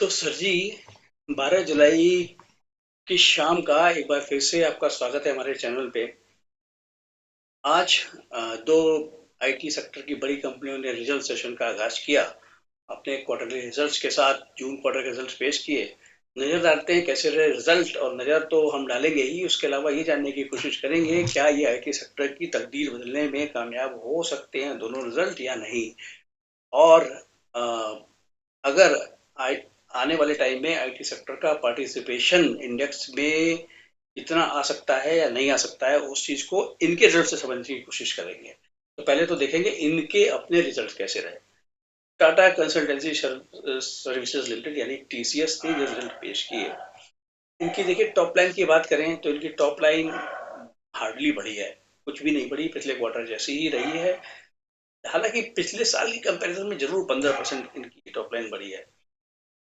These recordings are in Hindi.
तो सर जी, 12 जुलाई की शाम का एक बार फिर से आपका स्वागत है हमारे चैनल पे। आज दो आईटी सेक्टर की बड़ी कंपनियों ने रिजल्ट सेशन का आगाज किया। अपने क्वार्टरली रिजल्ट्स के साथ जून क्वार्टर के रिजल्ट्स पेश किए। नजर डालते हैं कैसे रहे रिजल्ट, और नजर तो हम डालेंगे ही, उसके अलावा ये जानने की कोशिश करेंगे क्या ये आईटी सेक्टर की तकदीर बदलने में कामयाब हो सकते हैं दोनों रिजल्ट या नहीं। और अ, अगर आई आने वाले टाइम में आईटी सेक्टर का पार्टिसिपेशन इंडेक्स में इतना आ सकता है या नहीं आ सकता है, उस चीज को इनके रिजल्ट से समझने की कोशिश करेंगे। तो पहले तो देखेंगे इनके अपने रिजल्ट कैसे रहे। टाटा कंसल्टेंसी सर्विसेज लिमिटेड यानी टीसीएस ने जो रिजल्ट पेश किए, इनकी देखिए टॉप लाइन की बात करें तो इनकी टॉप लाइन हार्डली बढ़ी है, कुछ भी नहीं बढ़ी, पिछले क्वार्टर जैसी ही रही है। हालांकि पिछले साल की कंपैरिजन में जरूर 15% इनकी टॉप लाइन बढ़ी है।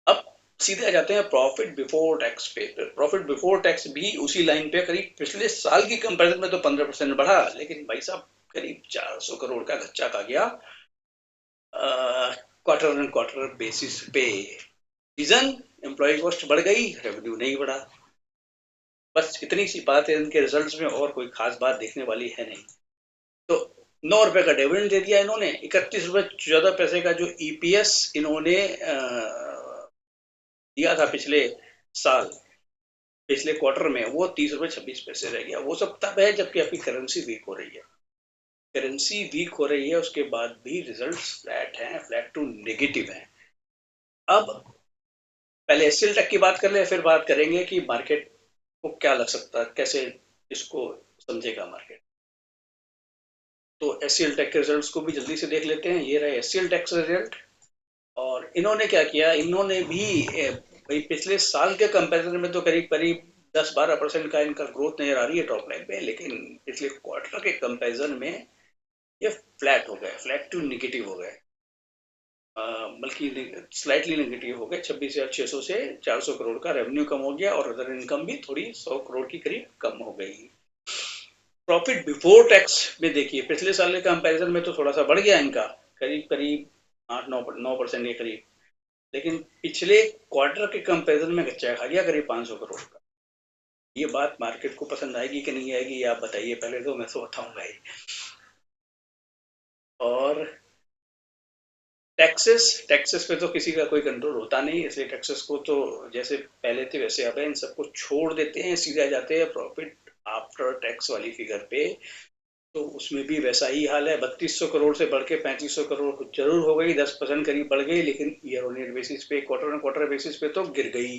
अब सीधे आ जाते हैं प्रॉफिट बिफोर टैक्स पे। प्रॉफिट बिफोर टैक्स भी उसी लाइन पे करीब पिछले साल की कंपैरिजन में तो 15% बढ़ा, लेकिन भाई साहब करीब 400 करोड़ का घच्चा खा गया क्वार्टर एंड क्वार्टर बेसिस पे। रीजन, एम्प्लॉय कॉस्ट बढ़ गई, रेवेन्यू नहीं बढ़ा। बस इतनी सी बात है इनके रिजल्ट्स में, और कोई खास बात देखने वाली है नहीं। तो 9 रुपए का डिविडेंड दे दिया इन्होंने। 31 रुपए 14 पैसे का जो ईपीएस इन्होंने दिया था पिछले साल, पिछले क्वार्टर में, वो 30 रुपए 26 पैसे रह गया। वो सब तब है जबकि आपकी करेंसी वीक हो रही है। करेंसी वीक हो रही है, उसके बाद भी रिजल्ट फ्लैट हैं, फ्लैट टू नेगेटिव हैं। अब पहले एससीएल टेक की बात कर ले, फिर बात करेंगे कि मार्केट को क्या लग सकता है, कैसे इसको समझेगा मार्केट। तो एससीएल टेक के रिजल्ट्स को भी जल्दी से देख लेते हैं। ये रहे एससीएल टेक के रिजल्ट। और इन्होंने क्या किया, इन्होंने भी भाई पिछले साल के कंपैरिजन में तो करीब करीब 10-12% का इनका ग्रोथ नजर आ रही है टॉप लाइन पे, लेकिन पिछले क्वार्टर के कंपैरिजन में ये फ्लैट हो गए, फ्लैट टू निगेटिव हो गए। बल्कि स्लाइटली नेगेटिव हो गए। 26,600 से 400 करोड़ का रेवेन्यू कम हो गया, और अदर इनकम भी थोड़ी 100 करोड़ की करीब कम हो गई। प्रॉफिट बिफोर टैक्स में देखिए पिछले साल के कंपैरिजन में तो थोड़ा सा बढ़ गया इनका, करीब करीब 8-9% के करीब। लेकिन पिछले क्वार्टर के कंपैरिजन में गच्चा खा गया करीब 500 करोड़ का। ये बात मार्केट को पसंद आएगी कि नहीं आएगी, ये आप बताइए पहले, तो मैं तो बताऊंगा ही। और टैक्सेस, टैक्सेस पे तो किसी का कोई कंट्रोल होता नहीं, इसलिए टैक्सेस को तो जैसे पहले थे वैसे अब है, इन सबको छोड़ देते हैं, सीधे आ जाते हैं प्रॉफिट आफ्टर टैक्स वाली फिगर पे। तो उसमें भी वैसा ही हाल है। 3200 करोड़ से बढ़ के 3500 करोड़ जरूर हो गई, 10% करीब बढ़ गई, लेकिन ईयर ऑन ईयर बेसिस पे, क्वार्टर ऑन क्वार्टर बेसिस पे तो गिर गई।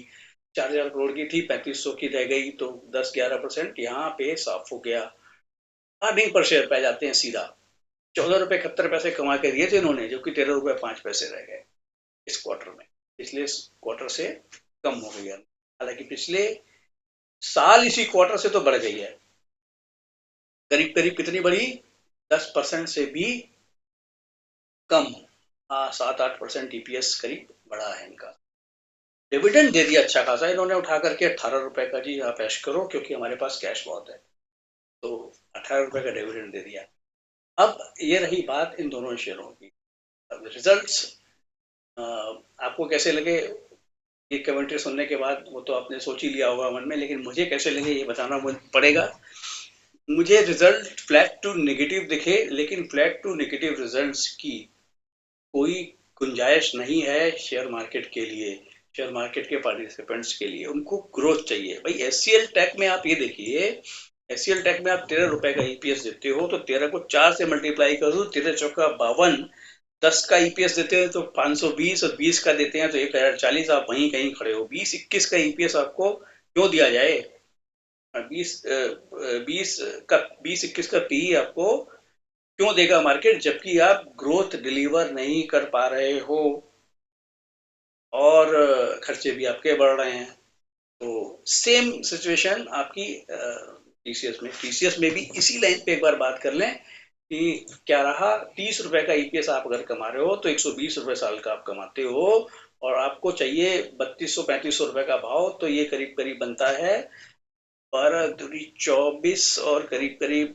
4000 करोड़ की थी, 3500 की रह गई, तो 10-11% यहाँ पे साफ हो गया। अर्निंग पर शेयर पे जाते हैं सीधा। 14 रुपए 71 पैसे कमा के दिए थे इन्होंने, जो कि 13 रुपए 5 पैसे रह गए इस क्वार्टर में। पिछले क्वार्टर से कम हो गई है, हालांकि पिछले साल इसी क्वार्टर से तो बढ़ गई है। करीब करीब कितनी बढ़ी, 10% से भी कम। हाँ, 7-8% ईपीएस करीब बढ़ा है इनका। डिविडेंड दे दिया अच्छा खासा इन्होंने, उठा करके 18 रुपए का। जी आप ऐश करो, क्योंकि हमारे पास कैश बहुत है, तो 18 रुपए का डिविडेंड दे दिया। अब ये रही बात इन दोनों शेयरों की। अब रिजल्ट्स आपको कैसे लगे, ये कमेंट्री सुनने के बाद वो तो आपने सोच ही लिया होगा मन में, लेकिन मुझे कैसे लगे ये बताना पड़ेगा। मुझे रिजल्ट फ्लैट टू नेगेटिव दिखे, लेकिन फ्लैट टू नेगेटिव रिजल्ट्स की कोई गुंजाइश नहीं है शेयर मार्केट के लिए। शेयर मार्केट के पार्टिसिपेंट्स के लिए उनको ग्रोथ चाहिए। भाई एससीएल टेक में आप ये देखिए, एससीएल टेक में आप 13 रुपए का ईपीएस देते हो, तो 13 को 4 से मल्टीप्लाई कर दो, 13 चौका 52। 10 का ईपीएस देते हैं तो 520, और 20 का देते हैं तो 1040। आप वहीं कहीं खड़े हो। 20-21 का ईपीएस आपको क्यों दिया जाए? 20 का 20-21 का पी आपको क्यों देगा मार्केट, जबकि आप ग्रोथ डिलीवर नहीं कर पा रहे हो, और खर्चे भी आपके बढ़ रहे हैं। तो सेम सिचुएशन आपकी टीसीएस में। टीसीएस में भी इसी लाइन पे एक बार बात कर लें कि क्या रहा। 30 रुपए का ईपीएस आप अगर कमा रहे हो तो 120 रुपए साल का आप कमाते हो, और आपको चाहिए 3200-3500 रुपए का भाव, तो ये करीब करीब बनता है 12 दूनी 24, और करीब करीब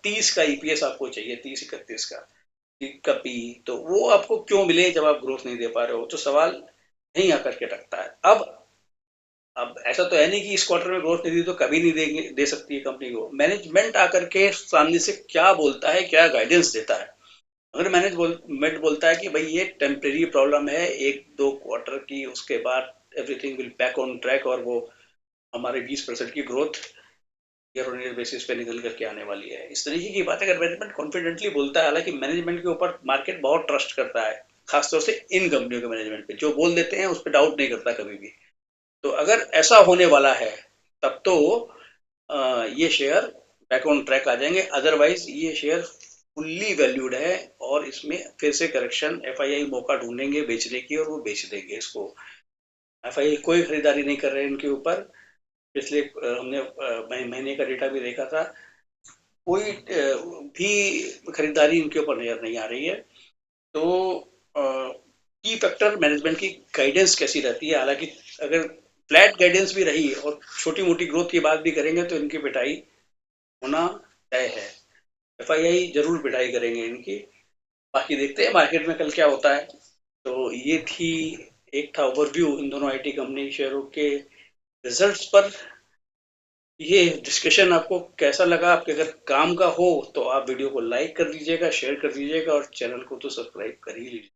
30 का ईपीएस आपको चाहिए, 30-31 का पी। तो वो आपको क्यों मिले जब आप ग्रोथ नहीं दे पा रहे हो? तो सवाल नहीं आकर के रखता है। अब ऐसा तो है नहीं कि इस क्वार्टर में ग्रोथ नहीं दी तो कभी नहीं देंगे, दे सकती है कंपनी को। मैनेजमेंट आकर के सामने से क्या बोलता है, क्या गाइडेंस देता है। अगर मैनेजमेंट बोलता है कि भाई ये टेम्परेरी प्रॉब्लम है, एक दो क्वार्टर की, उसके बाद everything will back on track, और वो हमारे 20% की growth year on year basis पे निकल करके आने वाली है, इस तरीके की बात अगर मैनेजमेंट कॉन्फिडेंटली बोलता है। हालांकि मैनेजमेंट के ऊपर मार्केट बहुत ट्रस्ट करता है, खासतौर से इन कंपनियों के मैनेजमेंट पे, जो बोल देते हैं उस पर डाउट नहीं करता कभी भी। तो अगर ऐसा होने वाला है तब तो ये शेयर बैक ऑन ट्रैक आ जाएंगे, अदरवाइज ये शेयर फुल्ली वैल्यूड है, और इसमें फिर से करेक्शन, एफआईआई मौका ढूंढेंगे बेचने की और वो बेच देंगे इसको। एफआईआई कोई खरीदारी नहीं कर रहे हैं इनके ऊपर। पिछले हमने महीने का डेटा भी देखा था, कोई भी खरीदारी इनके ऊपर नजर नहीं आ रही है। तो की फैक्टर मैनेजमेंट की गाइडेंस कैसी रहती है। हालांकि अगर फ्लैट गाइडेंस भी रही और छोटी मोटी ग्रोथ की बात भी करेंगे तो इनकी पिटाई होना तय है। एफआईआई जरूर पिटाई करेंगे इनकी। बाकी देखते हैं मार्केट में कल क्या होता है। तो ये थी, एक था ओवरव्यू इन दोनों आईटी कंपनी शेयरों के रिजल्ट्स पर। ये डिस्कशन आपको कैसा लगा? आपके अगर काम का हो तो आप वीडियो को लाइक कर दीजिएगा, शेयर कर दीजिएगा, और चैनल को तो सब्सक्राइब कर ही लीजिए।